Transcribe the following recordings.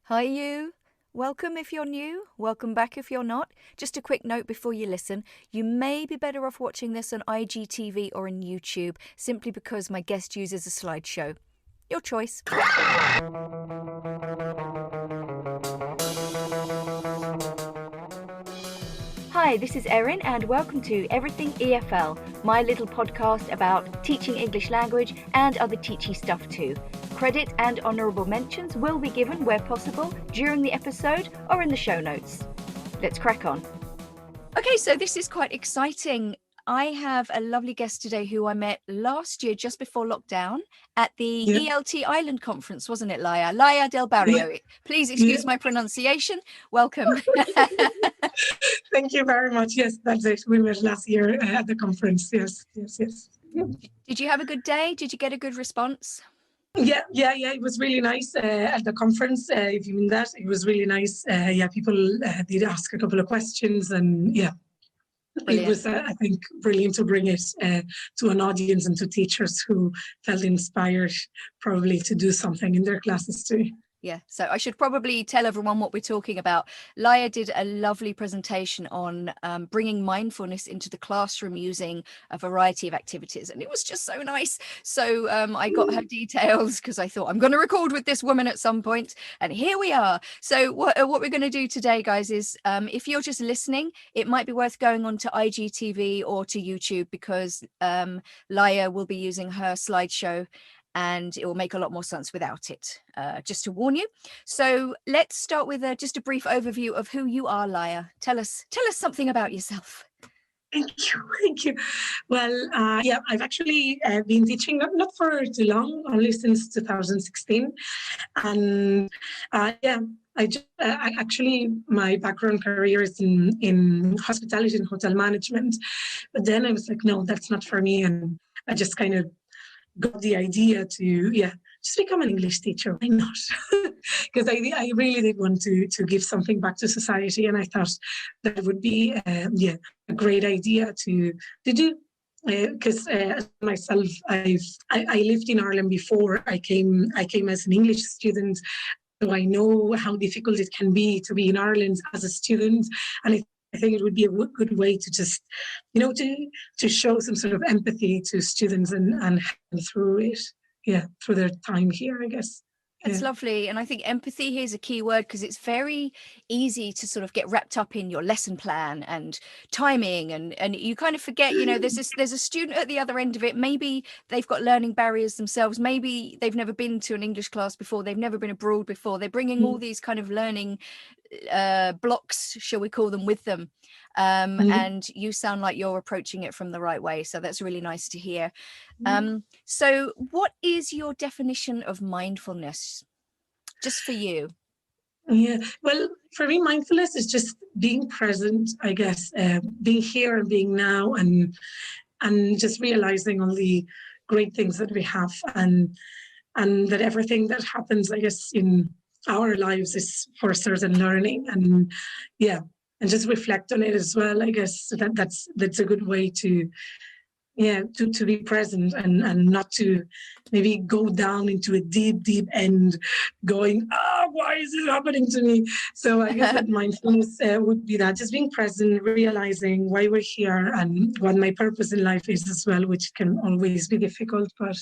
Hi you! Welcome if you're new, welcome back if you're not. Just a quick note before you listen, you may be better off watching this on IGTV or on YouTube, simply because my guest uses a slideshow. Your choice. Hi, this is Erin and welcome to Everything EFL, my little podcast about teaching English language and other teachy stuff too. Credit and honourable mentions will be given where possible during the episode or in the show notes. Let's crack on. Okay, so this is quite exciting. I have a lovely guest today who I met last year just before lockdown at the ELT Island Conference, wasn't it, Laia? Laia del Barrio. Please excuse my pronunciation. Welcome. Thank you very much. Yes, that's it. We met last year at the conference. Yes. Did you have a good day? Did you get a good response? Yeah. It was really nice at the conference. If you mean that, it was really nice. People did ask a couple of questions, and Brilliant. It was, I think, brilliant to bring it to an audience and to teachers who felt inspired, probably to do something in their classes too. Yeah, so I should probably tell everyone what we're talking about. Laia did a lovely presentation on bringing mindfulness into the classroom using a variety of activities, and it was just so nice. So I got her details because I thought I'm going to record with this woman at some point, and here we are. So what we're going to do today, guys, is if you're just listening, it might be worth going on to IGTV or to YouTube, because Laia will be using her slideshow and it will make a lot more sense without it, just to warn you. So let's start with just a brief overview of who you are, Laia. Tell us something about yourself. Thank you. Well, I've actually been teaching not for too long, only since 2016. And actually, my background career is in hospitality and hotel management. But then I was like, no, that's not for me. And I just kind of got the idea to just become an English teacher. Why not? Because I really did want to give something back to society, and I thought that would be a great idea to do. Because myself, I lived in Ireland before I came as an English student, so I know how difficult it can be to be in Ireland as a student, and I think it would be a good way to just, to show some sort of empathy to students and help them through it, through their time here, I guess. That's lovely. And I think empathy here is a key word, because it's very easy to sort of get wrapped up in your lesson plan and timing, and you kind of forget, there's a student at the other end of it. Maybe they've got learning barriers themselves. Maybe they've never been to an English class before. They've never been abroad before. They're bringing all these kind of learning blocks, shall we call them, with them. And you sound like you're approaching it from the right way. So that's really nice to hear. So what is your definition of mindfulness, just for you? Yeah, well, for me, mindfulness is just being present, I guess, being here and being now, and just realizing all the great things that we have, and that everything that happens, I guess, in our lives is for a certain learning, and just reflect on it as well. I guess that's a good way to be present, and not to maybe go down into a deep end going, why is it happening to me? So I guess that mindfulness would be that, just being present, realizing why we're here and what my purpose in life is as well, which can always be difficult, but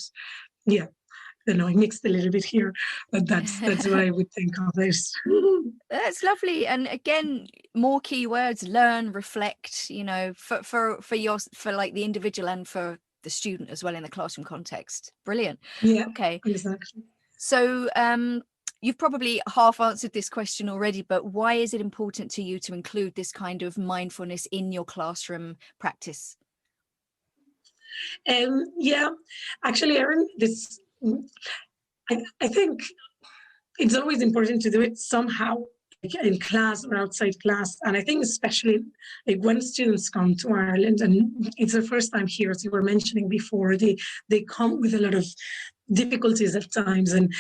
I mixed a little bit here, but that's what I would think of this. That's lovely. And again, more keywords: learn, reflect, for like the individual and for the student as well in the classroom context. Brilliant. Yeah. Okay. Exactly. So you've probably half answered this question already, but why is it important to you to include this kind of mindfulness in your classroom practice? Actually, Erin, I think it's always important to do it somehow, like in class or outside class. And I think especially like when students come to Ireland and it's their first time here, as you were mentioning before, they come with a lot of difficulties at times, and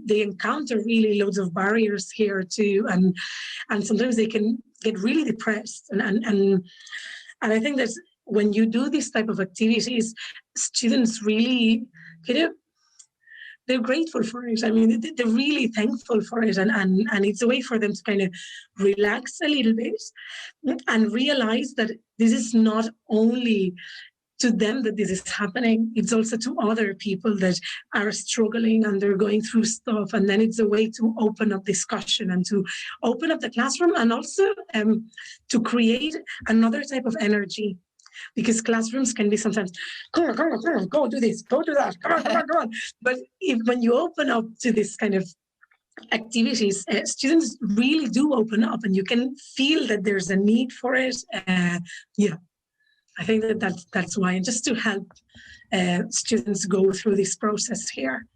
they encounter really loads of barriers here too, and sometimes they can get really depressed, and I think that when you do this type of activities, students really kind of they're grateful for it. I mean, they're really thankful for it. And it's a way for them to kind of relax a little bit and realize that this is not only to them that this is happening, it's also to other people that are struggling and they're going through stuff. And then it's a way to open up discussion and to open up the classroom, and also to create another type of energy. Because classrooms can be sometimes, come on, go do this, go do that, come on. But when you open up to this kind of activities, students really do open up, and you can feel that there's a need for it. Yeah, I think that's why, and just to help students go through this process here.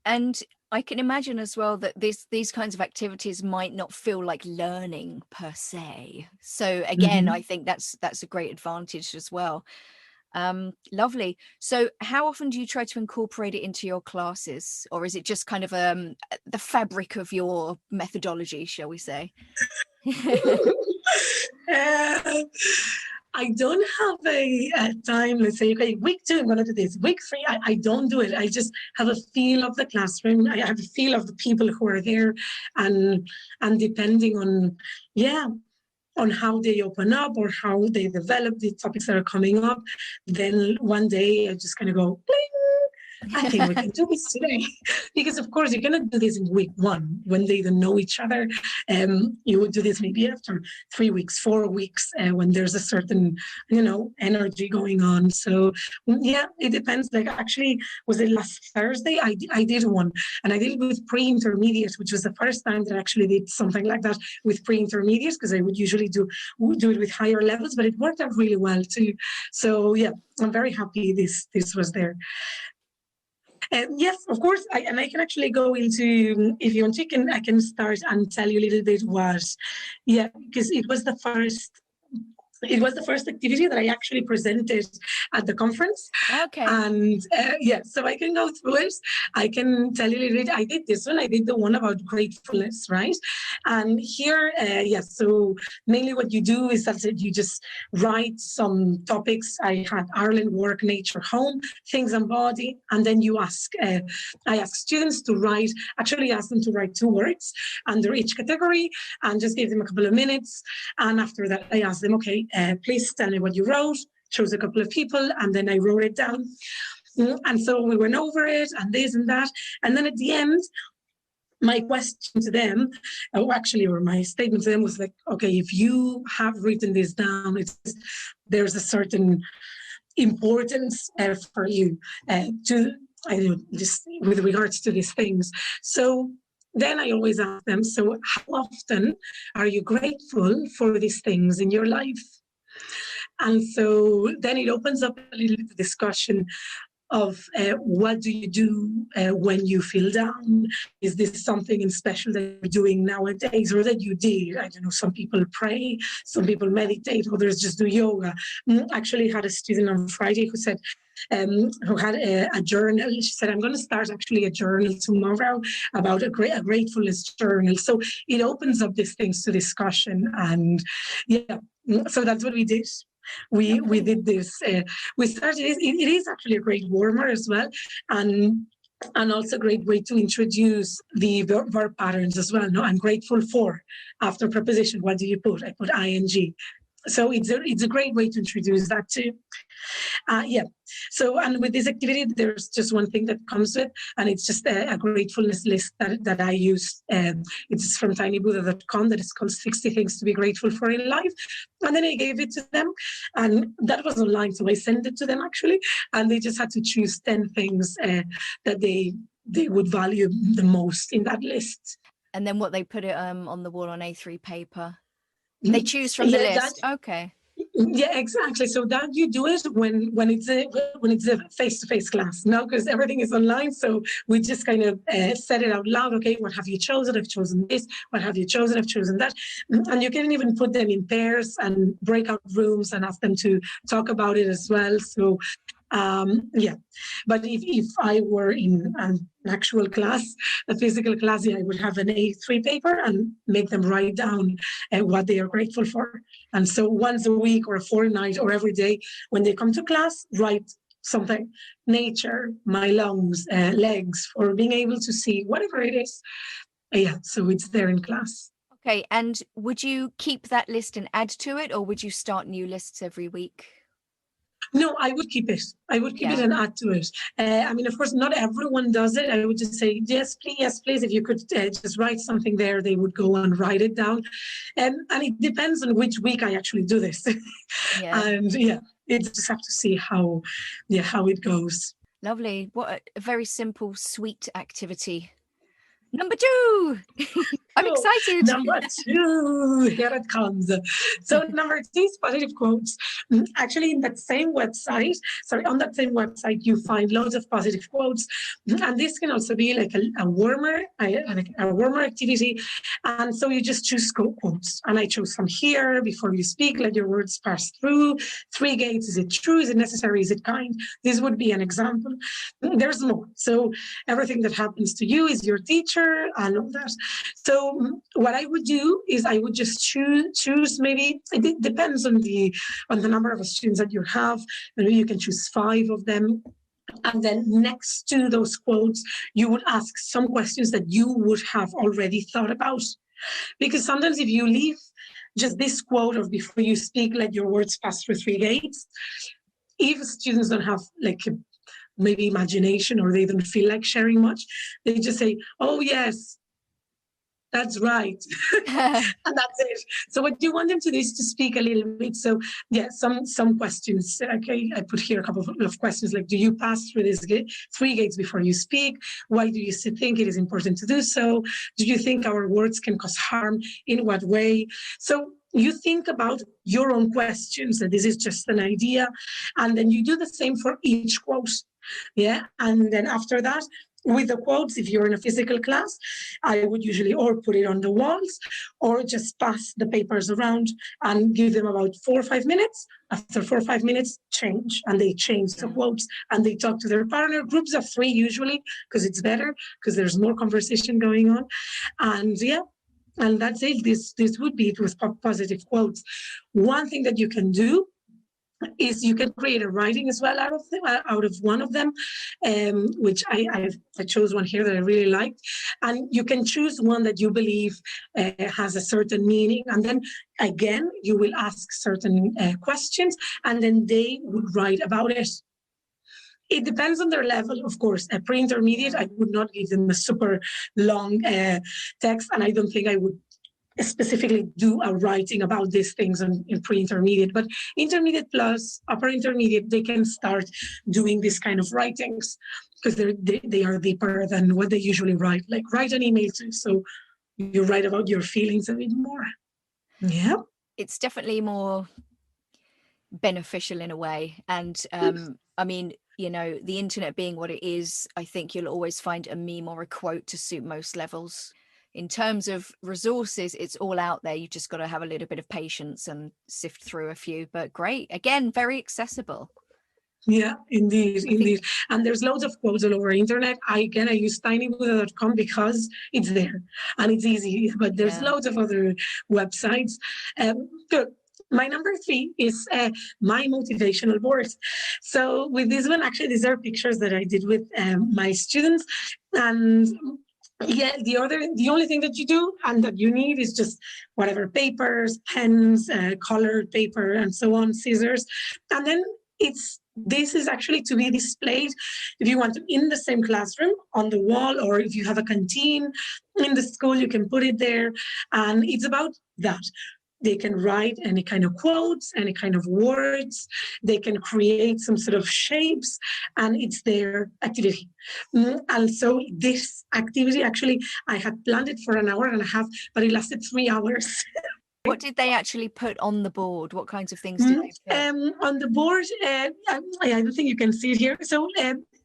And I can imagine as well that these kinds of activities might not feel like learning per se. So again, I think that's a great advantage as well. Lovely. So how often do you try to incorporate it into your classes, or is it just kind of the fabric of your methodology, shall we say? I don't have a time, let's say, okay, week 2, I'm going to do this. Week 3, I don't do it. I just have a feel of the classroom. I have a feel of the people who are there, and depending on, on how they open up or how they develop the topics that are coming up, then one day I just kind of go, bling, I think we can do this today. Because of course you cannot do this in week 1 when they don't know each other. You would do this maybe after 3 weeks, 4 weeks, when there's a certain, energy going on. So yeah, it depends. Like, actually, was it last Thursday? I did one, and I did it with pre-intermediate, which was the first time that I actually did something like that with pre-intermediates, because I would usually do it with higher levels, but it worked out really well too. So yeah, I'm very happy this was there. Yes, of course, I can actually go into, if you want to, I can start and tell you a little bit what, because it was the first activity that I actually presented at the conference. Okay. And so I can go through it. I can tell you a little bit. I did this one. I did the one about gratefulness, right? And here, so mainly what you do is that you just write some topics. I had Ireland, work, nature, home, things and body. And then you ask, I ask students to write, actually ask them to write 2 words under each category, and just give them a couple of minutes. And after that, I asked them, okay, please tell me what you wrote. Chose a couple of people, and then I wrote it down. And so we went over it, and this and that. And then at the end, my question to them, or my statement to them was like, okay, if you have written this down, there's a certain importance for you just with regards to these things. So then I always ask them, so how often are you grateful for these things in your life? And so then it opens up a little discussion of what do you do when you feel down? Is this something special that you're doing nowadays, or that you did? I don't know, some people pray, some people meditate, others just do yoga. Actually had a student on Friday who said, who had a journal. She said, I'm going to start actually a journal tomorrow about a gratefulness journal. So it opens up these things to discussion. And so that's what we did. We did this. We started. It is actually a great warmer as well, and also a great way to introduce the verb patterns as well. No, I'm grateful for, after preposition. What do you put? I put ing. So it's a great way to introduce that too. So, and with this activity, there's just one thing that comes with, and it's just a gratefulness list that I use. It's from tinybuddha.com, that is called 60 Things to be Grateful for in Life. And then I gave it to them, and that was online, so I sent it to them actually, and they just had to choose 10 things that they would value the most in that list. And then what, they put it on the wall on A3 paper? They choose from the list. Okay. Yeah, exactly. So that you do it when it's a face-to-face class, no, because everything is online. So we just kind of said it out loud. Okay, what have you chosen? I've chosen this. What have you chosen? I've chosen that. And you can even put them in pairs and breakout rooms and ask them to talk about it as well. So but if I were in an actual class, a physical class, I would have an A3 paper and make them write down what they are grateful for. And so once a week or a fortnight or every day when they come to class, write something, nature, my lungs, legs, for being able to see whatever it is. Yeah, so it's there in class. Okay, and would you keep that list and add to it, or would you start new lists every week? No, I would keep it. I would keep it Yeah. and add to it. I mean, of course, not everyone does it. I would just say, yes, please, yes, please. If you could just write something there, they would go and write it down. And it depends on which week I actually do this. Yeah. And yeah, it's just have to see how it goes. Lovely. What a very simple, sweet activity. Number 2. I'm So, excited. number 2, here it comes. So number 2 is positive quotes. Actually, in that same website, on that same website, you find loads of positive quotes, and this can also be like a warmer activity. And so you just choose quotes, and I chose some here. Before you speak, let your words pass through. 3 gates. Is it true? Is it necessary? Is it kind? This would be an example. There's more. So everything that happens to you is your teacher and all that. So what I would do is I would just choose maybe, it depends on the number of students that you have. Maybe you can choose 5 of them. And then next to those quotes, you would ask some questions that you would have already thought about. Because sometimes if you leave just this quote of before you speak, let your words pass through 3 gates, if students don't have like maybe imagination, or they don't feel like sharing much, they just say, oh yes, that's right. And that's it. So what you want them to do is to speak a little bit. So yeah, some questions. Okay, I put here a couple of questions like, do you pass through these 3 gates before you speak? Why do you think it is important to do so? Do you think our words can cause harm? In what way? So you think about your own questions, and this is just an idea. And then you do the same for each quote. Yeah. And then after that, with the quotes, if you're in a physical class, I would usually or put it on the walls or just pass the papers around and give them about 4 or 5 minutes. After 4 or 5 minutes, change. And they change the quotes and they talk to their partner. Groups of 3 usually, because it's better, because there's more conversation going on. And yeah, and that's it. This would be it with positive quotes. One thing that you can do is you can create a writing as well out of one of them, which I chose one here that I really liked. And you can choose one that you believe has a certain meaning. And then again, you will ask certain questions, and then they would write about it. It depends on their level, of course. A pre-intermediate, I would not give them a super long text, and I don't think I would specifically do a writing about these things in pre-intermediate, but intermediate plus upper intermediate, they can start doing this kind of writings because they are deeper than what they usually write. Like write an email to, so you write about your feelings a bit more. Yeah, It's definitely more beneficial in a way. And I mean, you know, the internet being what it is, I think you'll always find a meme or a quote to suit most levels. In terms of resources, it's all out there. You've just got to have a little bit of patience and sift through a few, but great. Again, very accessible. Yeah, indeed. And there's loads of quotes all over the internet. I use tinybuddha.com because it's there and it's easy, but there's loads of other websites. Good. My number 3 is my motivational board. So with this one, actually, these are pictures that I did with my students. And yeah, the only thing that you do and that you need is just whatever papers, pens, colored paper, and so on, scissors. And then this is actually to be displayed if you want to in the same classroom on the wall, or if you have a canteen in the school, you can put it there. And it's about that. They can write any kind of quotes, any kind of words. They can create some sort of shapes, and it's their activity. And so this activity, actually, I had planned it for 1.5 hours, but it lasted 3 hours. What did they actually put on the board? What kinds of things did they put? On the board, I don't think you can see it here. So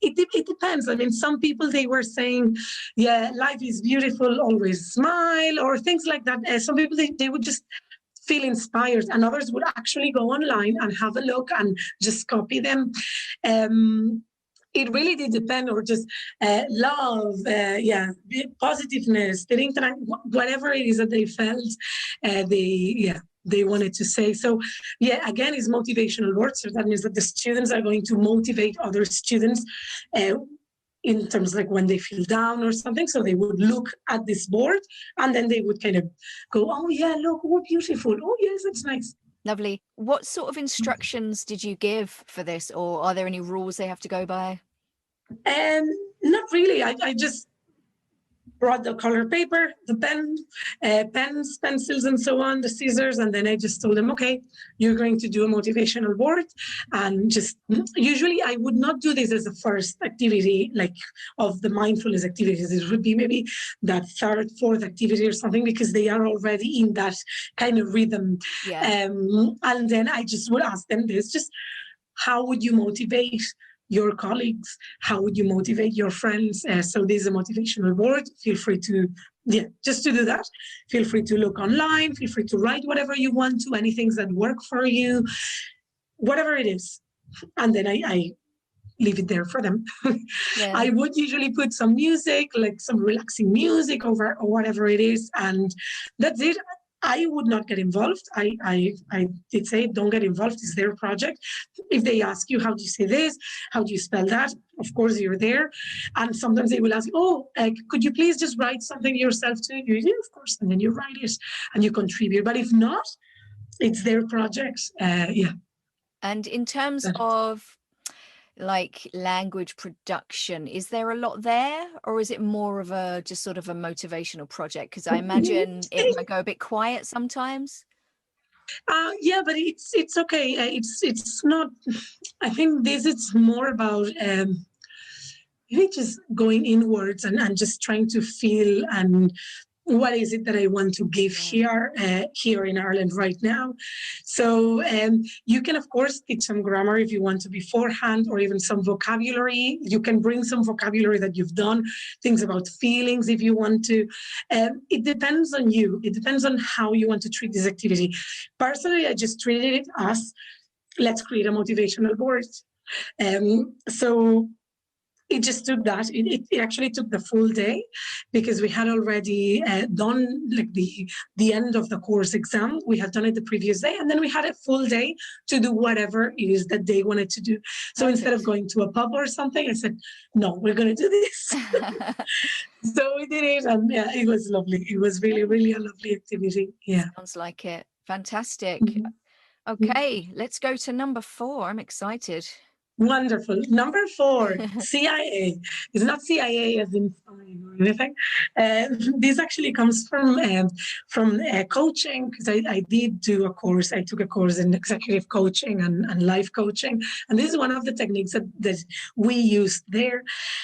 it depends. I mean, some people, they were saying, yeah, life is beautiful, always smile, or things like that. Some people, they would just feel inspired, and others would actually go online and have a look and just copy them. it really did depend, or just love, positiveness, whatever it is that they felt, they wanted to say. So again, it's motivational words. So that means that the students are going to motivate other students in terms like when they feel down or something. So they would look at this board and then they would kind of go, oh yeah, look, oh beautiful, oh yes, that's nice. Lovely. What sort of instructions did you give for this, or are there any rules they have to go by? Not really. I just brought the color paper, the pens, pencils, and so on, the scissors, and then I just told them, okay, you're going to do a motivational board. And just usually I would not do this as a first activity, like of the mindfulness activities. It would be maybe that third, fourth activity or something, because they are already in that kind of rhythm. Yeah. And then I just would ask them this, just how would you motivate your colleagues? How would you motivate your friends? So this is a motivational board. Feel free to, just to do that. Feel free to look online. Feel free to write whatever you want to, any things that work for you, whatever it is. And then I leave it there for them. Yeah. I would usually put some music, like some relaxing music over, or whatever it is. And that's it. I would not get involved. I did say, don't get involved. It's their project. If they ask you, how do you say this? How do you spell that? Of course, you're there. And sometimes they will ask, could you please just write something yourself too? You do, of course. And then you write it and you contribute. But if not, it's their project. And in terms of like language production, is there a lot there, or is it more of a just sort of a motivational project? Because I imagine it might go a bit quiet sometimes. But it's okay. It's not. I think this is more about maybe just going inwards and just trying to feel and what is it that I want to give here in Ireland right now. So you can, of course, teach some grammar if you want to beforehand, or even some vocabulary. You can bring some vocabulary that you've done, things about feelings if you want to. It depends on you. It depends on how you want to treat this activity. Personally, I just treated it as, let's create a motivational board. So it just took that. It actually took the full day, because we had already done like the end of the course exam. We had done it the previous day, and then we had a full day to do whatever it is that they wanted to do. So instead of going to a pub or something, I said, no, we're going to do this. So we did it, and it was lovely. It was really, really a lovely activity. Yeah. Sounds like it. Fantastic. Okay, let's go to number 4. I'm excited. Wonderful. Number 4, CIA. It's not CIA as in spying or anything. This actually comes from coaching, because I did do a course. I took a course in executive coaching and life coaching. And this is one of the techniques that we used there.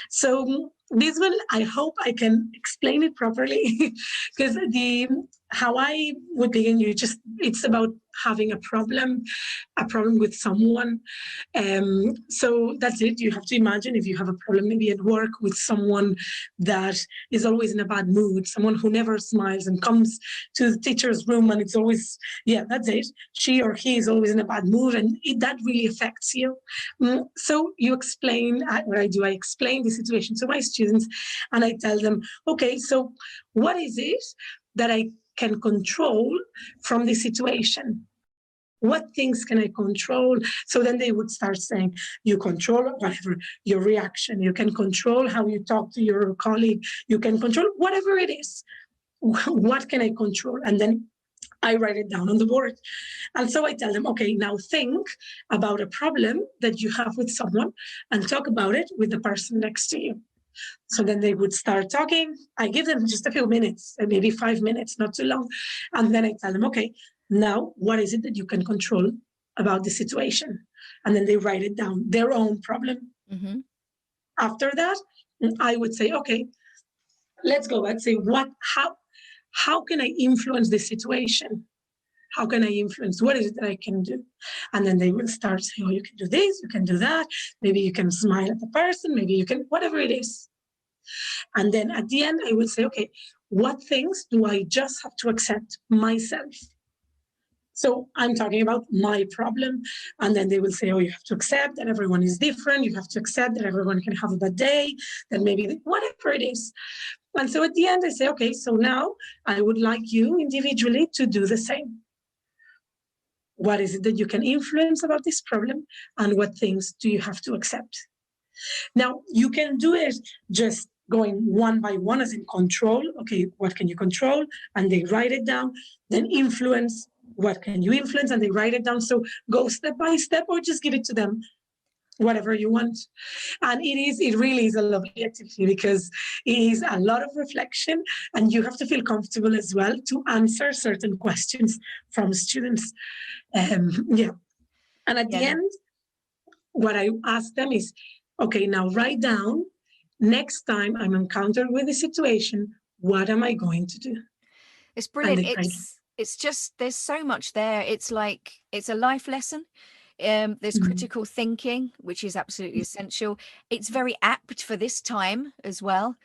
So this one, I hope I can explain it properly, because how I would begin, it's about having a problem with someone. So that's it. You have to imagine, if you have a problem maybe at work with someone that is always in a bad mood, someone who never smiles and comes to the teacher's room and it's always, that's it. She or he is always in a bad mood, and that really affects you. So you explain, what I do, I explain the situation to my students, and I tell them, okay, so what is it that I can control from the situation? What things can I control? So then they would start saying, you control whatever, your reaction, you can control how you talk to your colleague, you can control whatever it is. What can I control? And then I write it down on the board. And so I tell them, okay, now think about a problem that you have with someone and talk about it with the person next to you. So then they would start talking. I give them just a few minutes, maybe 5 minutes, not too long. And then I tell them, okay, now what is it that you can control about the situation? And then they write it down, their own problem. After that, I would say, okay, let's go back, say, how can I influence the situation? How can I influence? What is it that I can do? And then they will start saying, oh, you can do this, you can do that. Maybe you can smile at the person, maybe you can, whatever it is. And then at the end, I will say, okay, what things do I just have to accept myself? So I'm talking about my problem. And then they will say, oh, you have to accept that everyone is different. You have to accept that everyone can have a bad day, that maybe whatever it is. And so at the end, I say, okay, so now I would like you individually to do the same. What is it that you can influence about this problem? And what things do you have to accept? Now, you can do it just going one by one as in control. Okay, what can you control? And they write it down. Then influence. What can you influence? And they write it down. So go step by step, or just give it to them, whatever you want. And it really is a lovely activity, because it is a lot of reflection, and you have to feel comfortable as well to answer certain questions from students. Yeah. And at the end, what I ask them is, okay, now write down, next time I'm encountered with a situation, what am I going to do? It's brilliant. It's just, there's so much there. It's like, it's a life lesson. There's critical thinking, which is absolutely essential. It's very apt for this time as well.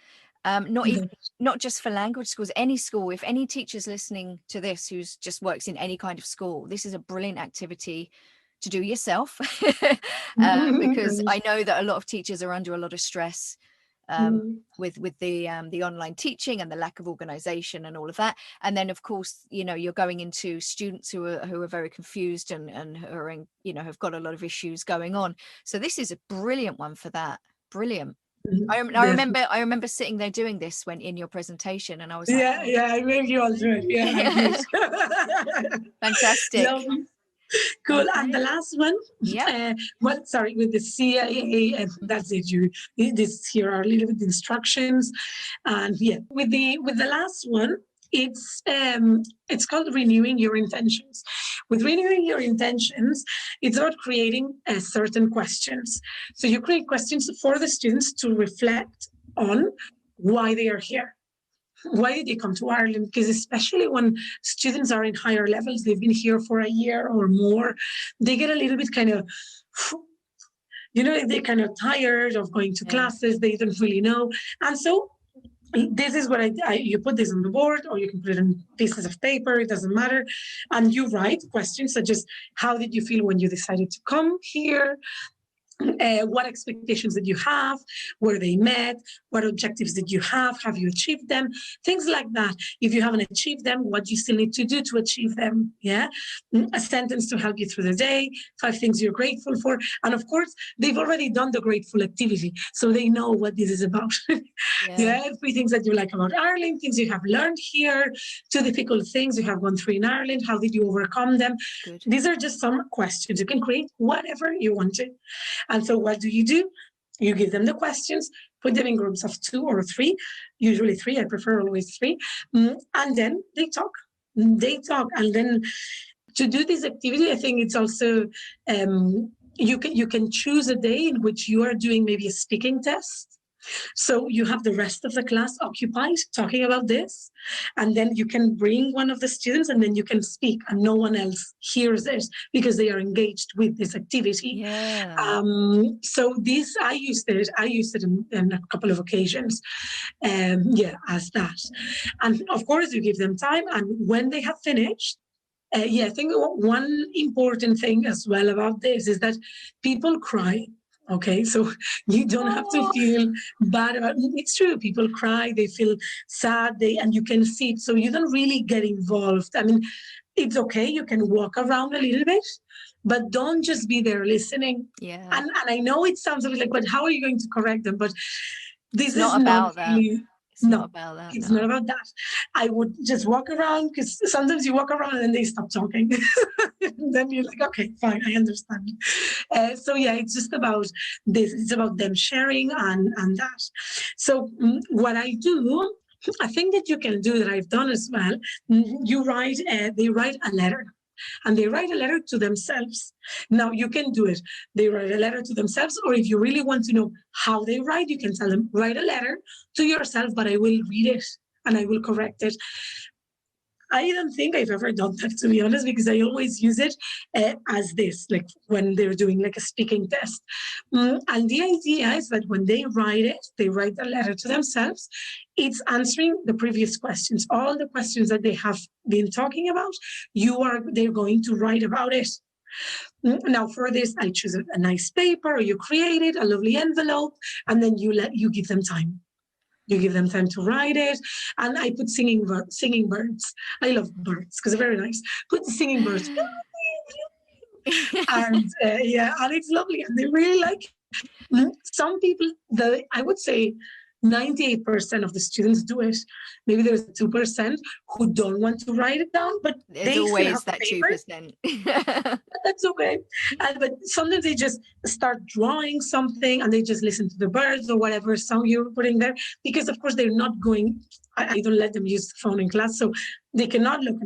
Not just for language schools, any school. If any teacher's listening to this who's just works in any kind of school, this is a brilliant activity to do yourself. Because I know that a lot of teachers are under a lot of stress with the online teaching and the lack of organization and all of that. And then of course, you know, you're going into students who are very confused and who are in, you know, have got a lot of issues going on. So this is a brilliant one for that. Brilliant. I remember sitting there doing this when in your presentation, and I was like, I made you all do it. Yeah. Fantastic. Cool. Okay. And the last one, with the CIA, and that's it. Here are a little bit instructions, and with the last one, it's called renewing your intentions. With renewing your intentions, it's about creating certain questions. So you create questions for the students to reflect on why they are here. Why did they come to Ireland? Because especially when students are in higher levels, they've been here for a year or more, they get a little bit kind of, you know, they're kind of tired of going to classes. They don't really know. And so this is what you put this on the board, or you can put it on pieces of paper, it doesn't matter. And you write questions such as, how did you feel when you decided to come here? What expectations did you have? Were they met? What objectives did you have? Have you achieved them? Things like that. If you haven't achieved them, what you still need to do to achieve them. Yeah. A sentence to help you through the day, 5 things you're grateful for. And of course, they've already done the grateful activity, so they know what this is about. 3 things that you like about Ireland, things you have learned here, 2 difficult things you have gone through in Ireland. How did you overcome them? Good. These are just some questions. You can create whatever you want to. And so what do? You give them the questions, put them in groups of 2 or 3, usually 3, I prefer always 3, and then they talk. And then to do this activity, I think it's also, you can choose a day in which you are doing maybe a speaking test. So you have the rest of the class occupied talking about this, and then you can bring one of the students, and then you can speak, and no one else hears it because they are engaged with this activity. So this, I used it in a couple of occasions, as that. And of course, you give them time, and when they have finished, I think one important thing as well about this is that people cry. Okay, so you don't have to feel bad about it. It's true, people cry, they feel sad, and you can see it, so you don't really get involved. I mean, it's okay, you can walk around a little bit, but don't just be there listening. And I know it sounds a bit like, but how are you going to correct them? But this is not about really, that. It's not about that. It's not about that. I would just walk around, because sometimes you walk around and then they stop talking. And then you're like, okay, fine, I understand. So it's just about this. It's about them sharing and that. So what I do, I think that you can do that, I've done as well. They write a letter. And they write a letter to themselves. Now, you can do it. They write a letter to themselves, or if you really want to know how they write, you can tell them, write a letter to yourself, but I will read it and I will correct it. I don't think I've ever done that, to be honest, because I always use it as this, like when they're doing like a speaking test. And the idea is that when they write a letter to themselves. It's answering the previous questions, all the questions that they have been talking about. They're going to write about it. Now, for this, I choose a nice paper, or you create it, a lovely envelope, and then you give them time. You give them time to write it. And I put singing birds. I love birds because they're very nice. Put the singing birds. And and it's lovely. And they really like it. Some people, I would say 98% of the students do it. Maybe there's 2% who don't want to write it down, but there's they always still have that 2%. That's okay. But sometimes they just start drawing something and they just listen to the birds or whatever song you're putting there. Because of course they're not going, I don't let them use the phone in class. So they cannot look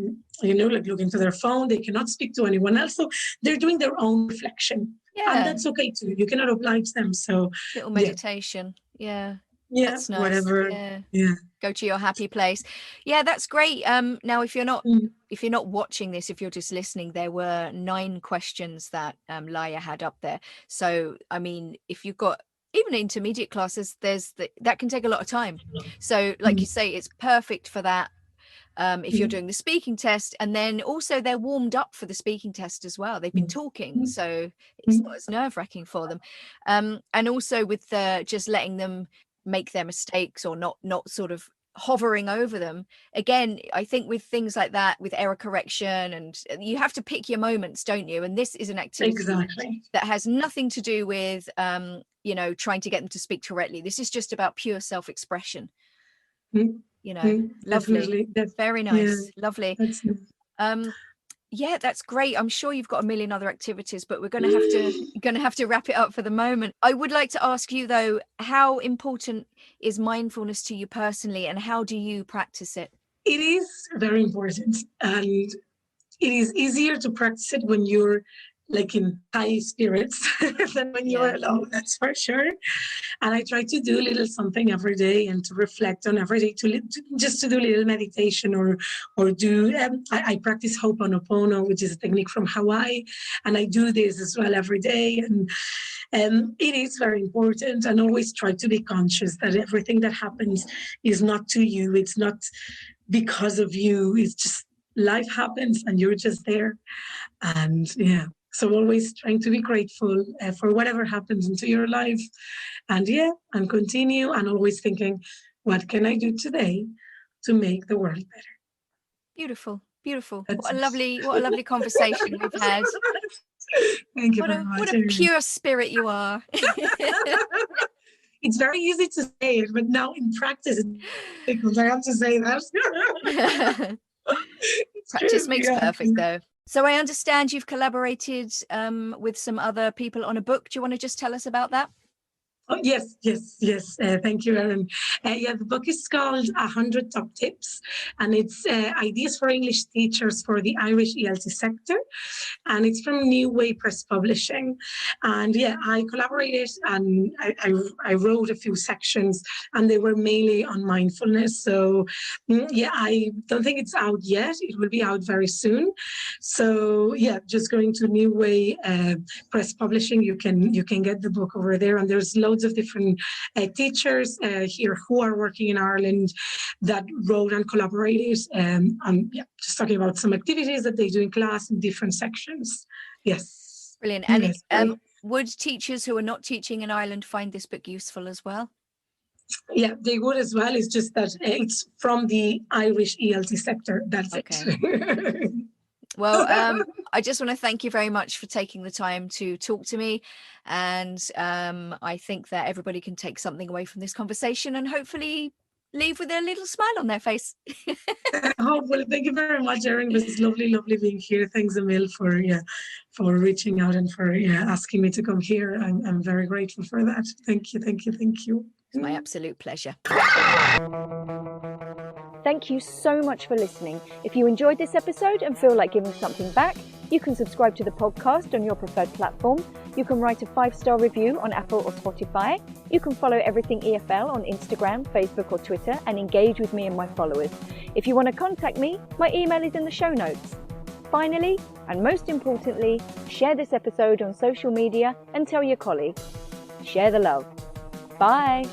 into their phone. They cannot speak to anyone else. So they're doing their own reflection. Yeah. And that's okay too. You cannot oblige them. So little meditation. Yeah. Yeah, that's nice. Whatever. Yeah. Go to your happy place. Yeah, that's great. Now, if you're not watching this, if you're just listening, there were 9 questions that Laia had up there. So, I mean, if you've got even intermediate classes, that can take a lot of time. So, like you say, it's perfect for that. If you're doing the speaking test, and then also they're warmed up for the speaking test as well. They've been talking, so it's not as nerve-wracking for them. And also with just letting them make their mistakes, or not sort of hovering over them. Again, I think with things like that, with error correction, and you have to pick your moments, don't you? And this is an activity that has nothing to do with trying to get them to speak correctly. This is just about pure self-expression. Lovely. Very nice. Lovely. Yeah, that's great. I'm sure you've got a million other activities, but we're going to have to wrap it up for the moment. I would like to ask you though, how important is mindfulness to you personally, and how do you practice it? It is very important, and it is easier to practice it when you're like in high spirits than when you're alone, that's for sure. And I try to do a little something every day, and to reflect on every day, just to do a little meditation, or do, I practice Ho'oponopono, which is a technique from Hawaii. And I do this as well every day. And it is very important, and always try to be conscious that everything that happens is not to you. It's not because of you. It's just life happens and you're just there. And so always trying to be grateful for whatever happens into your life, and continue, and always thinking, what can I do today to make the world better? Beautiful. What a lovely conversation we've had. Thank you very much. What a pure spirit you are. It's very easy to say it, but now in practice, because I have to say that. Practice makes perfect, though. So I understand you've collaborated with some other people on a book. Do you want to just tell us about that? Oh, yes. Thank you, Erin. The book is called 100 Top Tips, and it's ideas for English teachers for the Irish ELT sector. And it's from New Way Press Publishing. And I collaborated, and I wrote a few sections, and they were mainly on mindfulness. So I don't think it's out yet. It will be out very soon. So just going to New Way Press Publishing, you can get the book over there. And there's loads of different teachers here who are working in Ireland that wrote and collaborated. Just talking about some activities that they do in class in different sections. Yes. Brilliant. And would teachers who are not teaching in Ireland find this book useful as well? Yeah, they would as well. It's just that it's from the Irish ELT sector. That's it. Well, I just want to thank you very much for taking the time to talk to me. And I think that everybody can take something away from this conversation and hopefully leave with a little smile on their face. Well, thank you very much, Erin. It was lovely being here. Thanks, Emil, for reaching out and for asking me to come here. I'm very grateful for that. Thank you. It's my absolute pleasure. Thank you so much for listening. If you enjoyed this episode and feel like giving something back, You can subscribe to the podcast on your preferred platform. You can write a 5-star review on Apple or Spotify. You can follow Everything EFL on Instagram, Facebook or Twitter and engage with me and my followers. If you want to contact me, my email is in the show notes. Finally, and most importantly, share this episode on social media and tell your colleagues. Share the love. Bye.